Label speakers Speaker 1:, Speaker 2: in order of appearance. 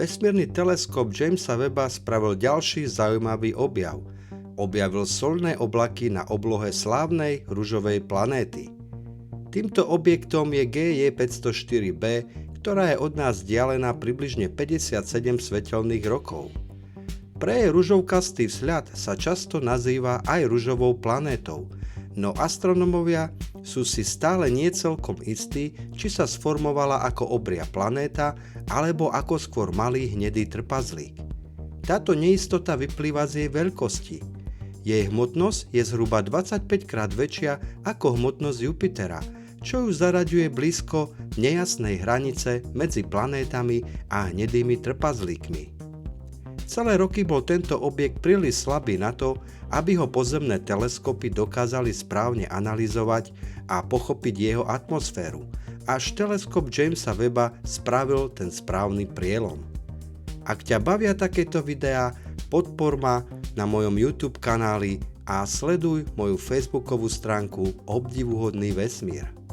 Speaker 1: Vesmírny teleskop Jamesa Webba spravil ďalší zaujímavý objav. Objavil soľné oblaky na oblohe slávnej ružovej planéty. Týmto objektom je GJ504b, ktorá je od nás vzdialená približne 57 svetelných rokov. Pre jej ružovkastý vzhľad sa často nazýva aj ružovou planétou, no astronómovia sú si stále nie celkom istí, či sa sformovala ako obria planéta alebo ako skôr malý hnedý trpazlík. Táto neistota vyplýva z jej veľkosti. Jej hmotnosť je zhruba 25 krát väčšia ako hmotnosť Jupitera, čo ju zaraďuje blízko nejasnej hranice medzi planétami a hnedými trpazlíkmi. Celé roky bol tento objekt príliš slabý na to, aby ho pozemné teleskopy dokázali správne analyzovať a pochopiť jeho atmosféru, až teleskop Jamesa Webba spravil ten správny prielom. Ak ťa bavia takéto videá, podpor ma na mojom YouTube kanáli a sleduj moju facebookovú stránku Obdivuhodný vesmír.